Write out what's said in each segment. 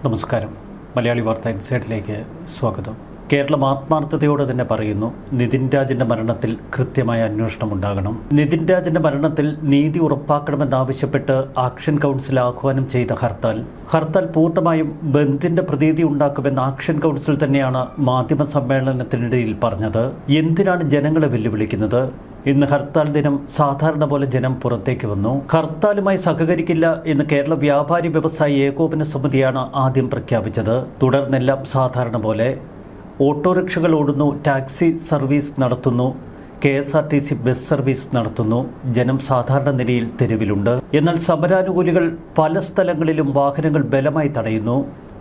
നമസ്കാരം. മലയാളി വാർത്ത ഇൻസൈഡിലേക്ക് സ്വാഗതം. കേരളം ആത്മാർത്ഥതയോടെ തന്നെ പറയുന്നു, നിതിൻ രാജിന്റെ മരണത്തിൽ കൃത്യമായ അന്വേഷണം ഉണ്ടാകണം. നിതിൻ രാജിന്റെ മരണത്തിൽ നീതി ഉറപ്പാക്കണമെന്നാവശ്യപ്പെട്ട് ആക്ഷൻ കൗൺസിൽ ആഹ്വാനം ചെയ്ത ഹർത്താൽ പൂർണ്ണമായും ബന്ദിന്റെ പ്രതീതി ഉണ്ടാക്കുമെന്ന് ആക്ഷൻ കൗൺസിൽ തന്നെയാണ് മാധ്യമ സമ്മേളനത്തിനിടയിൽ പറഞ്ഞത്. എന്തിനാണ് ജനങ്ങളെ വെല്ലുവിളിക്കുന്നത്? ഇന്ന് ഹർത്താൽ ദിനം സാധാരണ പോലെ ജനം പുറത്തേക്ക് വന്നു. ഹർത്താലുമായി സഹകരിക്കില്ല എന്ന് കേരള വ്യാപാരി വ്യവസായി ഏകോപന സമിതിയാണ് ആദ്യം പ്രഖ്യാപിച്ചത്. തുടർന്നെല്ലാം സാധാരണ പോലെ ഓട്ടോറിക്ഷകൾ ഓടുന്നു, ടാക്സി സർവീസ് നടത്തുന്നു, KSRTC ബസ് സർവീസ് നടത്തുന്നു. ജനം സാധാരണ നിലയിൽ തെരുവിലുണ്ട്. എന്നാൽ സമരാനുകൂലികൾ പല സ്ഥലങ്ങളിലും വാഹനങ്ങൾ ബലമായി തടയുന്നു.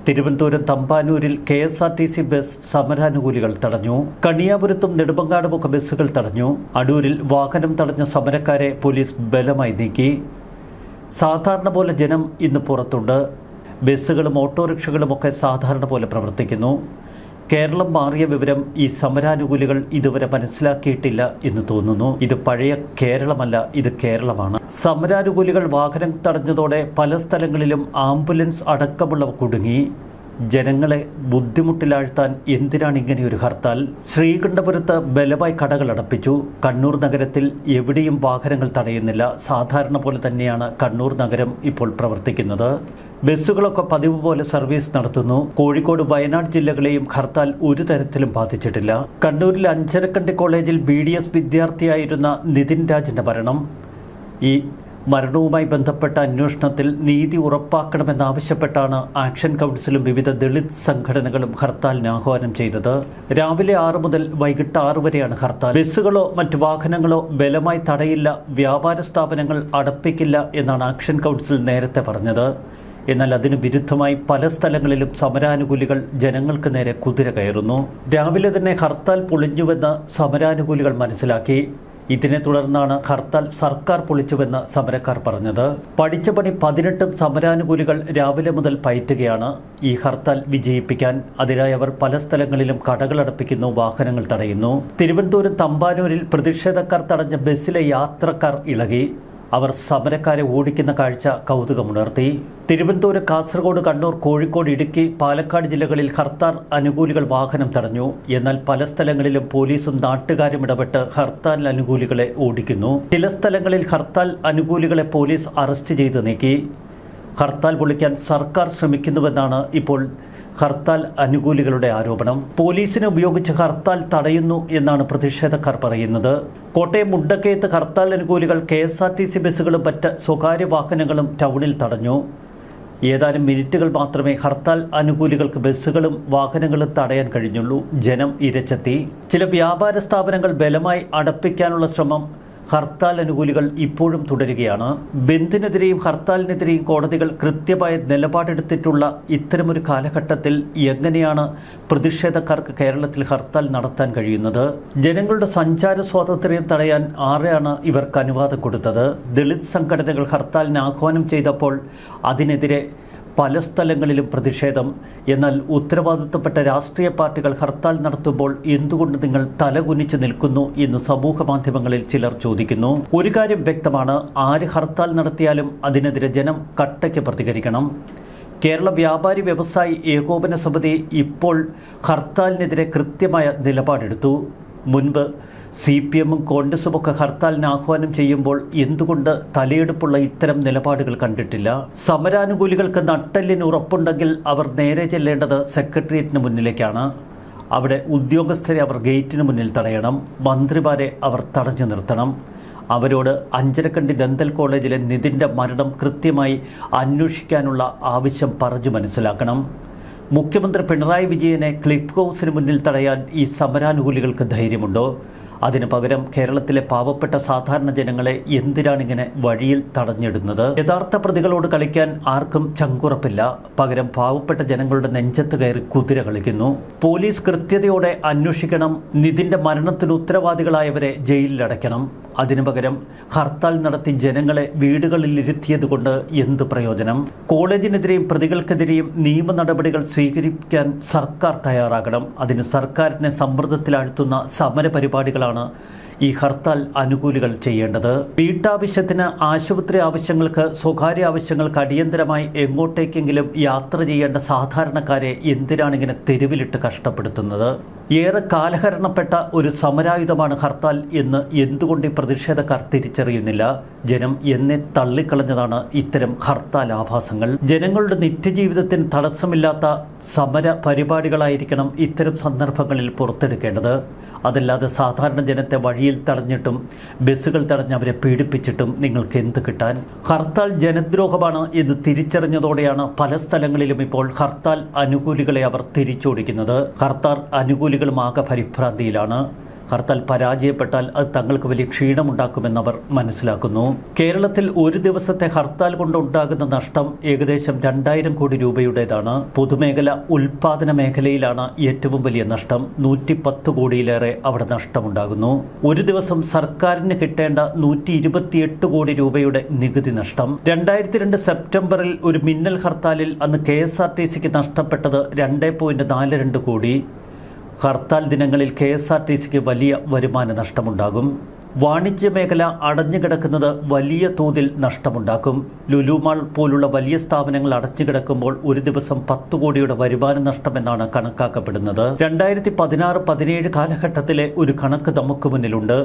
തിരുവനന്തപുരം തമ്പാനൂരിൽ KSRTC ബസ് സമരാനുകൂലികൾ തടഞ്ഞു. കണിയാപുരത്തും നെടുമങ്ങാടുമൊക്കെ ബസ്സുകൾ തടഞ്ഞു. അടൂരിൽ വാഹനം തടഞ്ഞ സമരക്കാരെ പോലീസ് ബലമായി നീക്കി. സാധാരണ പോലെ ജനം ഇന്ന് പുറത്തുണ്ട്. ബസ്സുകളും ഓട്ടോറിക്ഷകളുമൊക്കെ സാധാരണ പോലെ പ്രവർത്തിക്കുന്നു. കേരളം മാറിയ വിവരം ഈ സമരാനുകൂലികൾ ഇതുവരെ മനസ്സിലാക്കിയിട്ടില്ല എന്ന് തോന്നുന്നു. ഇത് പഴയ കേരളമല്ല, ഇത് കേരളമാണ്. സമരാനുകൂലികൾ വാഹനം തടഞ്ഞതോടെ പല സ്ഥലങ്ങളിലും ആംബുലൻസ് അടക്കമുള്ളവ കുടുങ്ങി. ജനങ്ങളെ ബുദ്ധിമുട്ടിലാഴ്ത്താൻ എന്തിനാണ് ഇങ്ങനെയൊരു ഹർത്താൽ? ശ്രീകണ്ഠപുരത്ത് ബലമായി കടകൾ അടപ്പിച്ചു. കണ്ണൂർ നഗരത്തിൽ എവിടെയും വാഹനങ്ങൾ തടയുന്നില്ല. സാധാരണ പോലെ തന്നെയാണ് കണ്ണൂർ നഗരം ഇപ്പോൾ പ്രവർത്തിക്കുന്നത്. ബസ്സുകളൊക്കെ പതിവ് പോലെ സർവീസ് നടത്തുന്നു. കോഴിക്കോട്, വയനാട് ജില്ലകളെയും ഹർത്താൽ ഒരു തരത്തിലും ബാധിച്ചിട്ടില്ല. കണ്ണൂരിലെ അഞ്ചരക്കണ്ടി കോളേജിൽ BDS വിദ്യാർത്ഥിയായിരുന്ന നിതിൻ രാജിന്റെ മരണം. ഈ മരണവുമായി ബന്ധപ്പെട്ട അന്വേഷണത്തിൽ നീതി ഉറപ്പാക്കണമെന്നാവശ്യപ്പെട്ടാണ് ആക്ഷൻ കൗൺസിലും വിവിധ ദളിത് സംഘടനകളും ഹർത്താലിന് ആഹ്വാനം ചെയ്തത്. രാവിലെ 6 മുതൽ വൈകിട്ട് 6 വരെയാണ് ഹർത്താൽ. ബസ്സുകളോ മറ്റ് വാഹനങ്ങളോ ബലമായി തടയില്ല, വ്യാപാര സ്ഥാപനങ്ങൾ അടപ്പിക്കില്ല എന്നാണ് ആക്ഷൻ കൗൺസിൽ നേരത്തെ പറഞ്ഞത്. എന്നാൽ അതിനു വിരുദ്ധമായി പല സ്ഥലങ്ങളിലും സമരാനുകൂലികൾ ജനങ്ങൾക്ക് നേരെ കുതിര കയറുന്നു. രാവിലെ തന്നെ ഹർത്താൽ പൊളിഞ്ഞുവെന്ന് സമരാനുകൂലികൾ മനസ്സിലാക്കി. ഇതിനെ തുടർന്നാണ് ഹർത്താൽ സർക്കാർ പൊളിച്ചുവെന്ന് സമരക്കാർ പറഞ്ഞത്. പഠിച്ച പണി 18 സമരാനുകൂലികൾ രാവിലെ മുതൽ പയറ്റുകയാണ് ഈ ഹർത്താൽ വിജയിപ്പിക്കാൻ. അതിനായി അവർ പല സ്ഥലങ്ങളിലും കടകളടപ്പിക്കുന്നു, വാഹനങ്ങൾ തടയുന്നു. തിരുവനന്തപുരം തമ്പാനൂരിൽ പ്രതിഷേധക്കാർ തടഞ്ഞ ബസ്സിലെ യാത്രക്കാർ ഇളകി. അവർ സമരക്കാരെ ഓടിക്കുന്ന കാഴ്ച കൗതുകമുണർത്തി. തിരുവനന്തപുരം, കാസർഗോഡ്, കണ്ണൂർ, കോഴിക്കോട്, ഇടുക്കി, പാലക്കാട് ജില്ലകളിൽ ഹർത്താൽ അനുകൂലികൾ വാഹനം തടഞ്ഞു. എന്നാൽ പല സ്ഥലങ്ങളിലും പോലീസും നാട്ടുകാരും ഇടപെട്ട് ഹർത്താൽ അനുകൂലികളെ ഓടിക്കുന്നു. ചില സ്ഥലങ്ങളിൽ ഹർത്താൽ അനുകൂലികളെ പോലീസ് അറസ്റ്റ് ചെയ്ത് നീക്കി. ഹർത്താൽ പൊളിക്കാൻ സർക്കാർ ശ്രമിക്കുന്നുവെന്നാണ് ഇപ്പോൾ ഹർത്താൽ അനുകൂലികളുടെ ആരോപണം. പോലീസിനെ ഉപയോഗിച്ച് ഹർത്താൽ തടയുന്നു എന്നാണ് പ്രതിഷേധക്കാർ പറയുന്നത്. കോട്ടയം മുണ്ടക്കയത്ത് ഹർത്താൽ അനുകൂലികൾ KSRTC ബസ്സുകളും മറ്റ് സ്വകാര്യ വാഹനങ്ങളും ടൗണിൽ തടഞ്ഞു. ഏതാനും മിനിറ്റുകൾ മാത്രമേ ഹർത്താൽ അനുകൂലികൾക്ക് ബസ്സുകളും വാഹനങ്ങളും തടയാൻ കഴിഞ്ഞുള്ളൂ. ജനം ഇരച്ചെത്തി. ചില വ്യാപാര സ്ഥാപനങ്ങൾ ബലമായി അടപ്പിക്കാനുള്ള ശ്രമം ഹർത്താൽ അനുകൂലികൾ ഇപ്പോഴും തുടരുകയാണ്. ബന്ദിനെതിരെയും ഹർത്താലിനെതിരെയും കോടതികൾ കൃത്യമായ നിലപാടെടുത്തിട്ടുള്ള ഇത്തരമൊരു കാലഘട്ടത്തിൽ എങ്ങനെയാണ് പ്രതിഷേധക്കാർക്ക് കേരളത്തിൽ ഹർത്താൽ നടത്താൻ കഴിയുന്നത്? ജനങ്ങളുടെ സഞ്ചാര സ്വാതന്ത്ര്യം തടയാൻ ആരെയാണ് ഇവർക്ക് അനുവാദം കൊടുത്തത്? ദളിത് സംഘടനകൾ ഹർത്താലിന് ആഹ്വാനം ചെയ്തപ്പോൾ അതിനെതിരെ പല സ്ഥലങ്ങളിലും പ്രതിഷേധം. എന്നാൽ ഉത്തരവാദിത്തപ്പെട്ട രാഷ്ട്രീയ പാർട്ടികൾ ഹർത്താൽ നടത്തുമ്പോൾ എന്തുകൊണ്ട് നിങ്ങൾ തലകുനിച്ച് നിൽക്കുന്നു എന്ന് സമൂഹ മാധ്യമങ്ങളിൽ ചിലർ ചോദിക്കുന്നു. ഒരു കാര്യം വ്യക്തമാണ്, ആര് ഹർത്താൽ നടത്തിയാലും അതിനെതിരെ ജനം കട്ടയ്ക്ക് പ്രതികരിക്കണം. കേരള വ്യാപാരി വ്യവസായി ഏകോപന സമിതി ഇപ്പോൾ ഹർത്താലിനെതിരെ കൃത്യമായ നിലപാടെടുത്തു. മുൻപ് CPM-ഉം കോൺഗ്രസുമൊക്കെ ഹർത്താലിന് ആഹ്വാനം ചെയ്യുമ്പോൾ എന്തുകൊണ്ട് തലയെടുപ്പുള്ള ഇത്തരം നിലപാടുകൾ കണ്ടിട്ടില്ല? സമരാനുകൂലികൾക്ക് നട്ടെല്ലിന് ഉറപ്പുണ്ടെങ്കിൽ അവർ നേരെ ചെല്ലേണ്ടത് സെക്രട്ടേറിയറ്റിന് മുന്നിലേക്കാണ്. അവിടെ ഉദ്യോഗസ്ഥരെ അവർ ഗേറ്റിന് മുന്നിൽ തടയണം. മന്ത്രിമാരെ അവർ തടഞ്ഞു നിർത്തണം. അവരോട് അഞ്ചരക്കണ്ടി ദന്തൽ കോളേജിലെ നിതിൻ്റെ മരണം കൃത്യമായി അന്വേഷിക്കാനുള്ള ആവശ്യം പറഞ്ഞു മനസ്സിലാക്കണം. മുഖ്യമന്ത്രി പിണറായി വിജയനെ ക്ലിഫ് ഹൗസിന് മുന്നിൽ തടയാൻ ഈ സമരാനുകൂലികൾക്ക് ധൈര്യമുണ്ടോ? അതിനു പകരം കേരളത്തിലെ പാവപ്പെട്ട സാധാരണ ജനങ്ങളെ എന്തിനാണിങ്ങനെ വഴിയിൽ തടഞ്ഞിടുന്നത്? യഥാർത്ഥ പ്രതികളോട് കളിക്കാൻ ആർക്കും ചങ്കുറപ്പില്ല. പകരം പാവപ്പെട്ട ജനങ്ങളുടെ നെഞ്ചത്ത് കയറി കുതിര കളിക്കുന്നു. പോലീസ് കൃത്യതയോടെ അന്വേഷിക്കണം. നിതിൻ്റെ മരണത്തിന് ഉത്തരവാദികളായവരെ ജയിലിലടയ്ക്കണം. അതിനു പകരം ഹർത്താൽ നടത്തി ജനങ്ങളെ വീടുകളിൽ ഇരുത്തിയത് കൊണ്ട് എന്ത് പ്രയോജനം? കോളേജിനെതിരെയും പ്രതികൾക്കെതിരെയും നിയമ നടപടികൾ സ്വീകരിക്കാൻ സർക്കാർ തയ്യാറാകണം. അതിന് സർക്കാരിനെ സമ്മർദ്ദത്തിലാഴ്ത്തുന്ന സമര പരിപാടികളാണ് ഈ ഹർത്താൽ അനുകൂലികൾ ചെയ്യേണ്ടത്. വീട്ടാവശ്യത്തിന്, ആശുപത്രി ആവശ്യങ്ങൾക്ക്, സ്വകാര്യ ആവശ്യങ്ങൾക്ക് അടിയന്തരമായി എങ്ങോട്ടേക്കെങ്കിലും യാത്ര ചെയ്യേണ്ട സാധാരണക്കാരെ എന്തിനാണ് ഇങ്ങനെ തെരുവിലിട്ട് കഷ്ടപ്പെടുത്തുന്നത്? ഏറെ കാലഹരണപ്പെട്ട ഒരു സമരായുധമാണ് ഹർത്താൽ എന്ന് എന്തുകൊണ്ട് ഈ പ്രതിഷേധക്കാർ തിരിച്ചറിയുന്നില്ല? ജനം എന്നെ തള്ളിക്കളഞ്ഞതാണ് ഇത്തരം ഹർത്താൽ ആഭാസങ്ങൾ. ജനങ്ങളുടെ നിത്യജീവിതത്തിന് തടസ്സമില്ലാത്ത സമര പരിപാടികളായിരിക്കണം ഇത്തരം സന്ദർഭങ്ങളിൽ പുറത്തെടുക്കേണ്ടത്. അതല്ലാതെ സാധാരണ ജനത്തെ വഴിയിൽ തടഞ്ഞിട്ടും ബസ്സുകൾ തടഞ്ഞ് അവരെ പീഡിപ്പിച്ചിട്ടും നിങ്ങൾക്ക് എന്ത് കിട്ടാൻ? ഹർത്താൽ ജനദ്രോഹമാണ് എന്ന് തിരിച്ചറിഞ്ഞതോടെയാണ് പല സ്ഥലങ്ങളിലും ഇപ്പോൾ ഹർത്താൽ അനുകൂലികളെ അവർ തിരിച്ചോടിക്കുന്നത്. ഹർത്താൽ അനുകൂലികളും ആകെ പരിഭ്രാന്തിയിലാണ്. ഹർത്താൽ പരാജയപ്പെട്ടാൽ അത് തങ്ങൾക്ക് വലിയ ക്ഷീണമുണ്ടാക്കുമെന്ന് അവർ മനസ്സിലാക്കുന്നു. കേരളത്തിൽ ഒരു ദിവസത്തെ ഹർത്താൽ കൊണ്ടുണ്ടാകുന്ന നഷ്ടം ഏകദേശം 2000 കോടി രൂപയുടേതാണ്. പൊതുമേഖല ഉൽപാദന മേഖലയിലാണ് ഏറ്റവും വലിയ നഷ്ടം. 110 കോടിയിലേറെ അവിടെ നഷ്ടമുണ്ടാകുന്നു. ഒരു ദിവസം സർക്കാരിന് കിട്ടേണ്ട 128 കോടി രൂപയുടെ നികുതി നഷ്ടം. 2002 സെപ്റ്റംബറിൽ ഒരു മിന്നൽ ഹർത്താലിൽ അന്ന് KSRTCക്ക് നഷ്ടപ്പെട്ടത് 2.42 കോടി. ഹർത്താൽ ദിനങ്ങളിൽ KSRTCക്ക് വലിയ വരുമാന നഷ്ടമുണ്ടാകും. വാണിജ്യ മേഖല അടഞ്ഞുകിടക്കുന്നത് വലിയ തോതിൽ നഷ്ടമുണ്ടാക്കും. ലുലു മാൾ പോലുള്ള വലിയ സ്ഥാപനങ്ങൾ അടഞ്ഞുകിടക്കുമ്പോൾ ഒരു ദിവസം 10 കോടിയുടെ വരുമാന നഷ്ടമെന്നാണ് കണക്കാക്കപ്പെടുന്നത്. 2016-17 കാലഘട്ടത്തിലെ ഒരു കണക്ക് നമുക്ക് മുന്നിലുണ്ട്.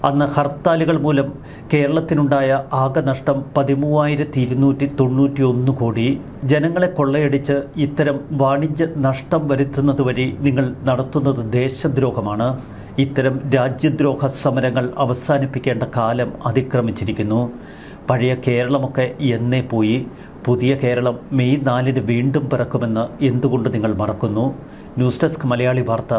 അന്ന് ഹർത്താലുകൾ മൂലം കേരളത്തിനുണ്ടായ ആകെ നഷ്ടം 13,291 കോടി. ജനങ്ങളെ കൊള്ളയടിച്ച് ഇത്തരം വാണിജ്യ നഷ്ടം വരുത്തുന്നത് വഴി നിങ്ങൾ നടത്തുന്നത് ദേശദ്രോഹമാണ്. ഇത്തരം രാജ്യദ്രോഹ സമരങ്ങൾ അവസാനിപ്പിക്കേണ്ട കാലം അതിക്രമിച്ചിരിക്കുന്നു. പഴയ കേരളമൊക്കെ എന്നേ പോയി. പുതിയ കേരളം മെയ് 4 വീണ്ടും പിറക്കുമെന്ന് എന്തുകൊണ്ട് നിങ്ങൾ മറക്കുന്നു? ന്യൂസ് ഡെസ്ക് മലയാളി വാർത്ത.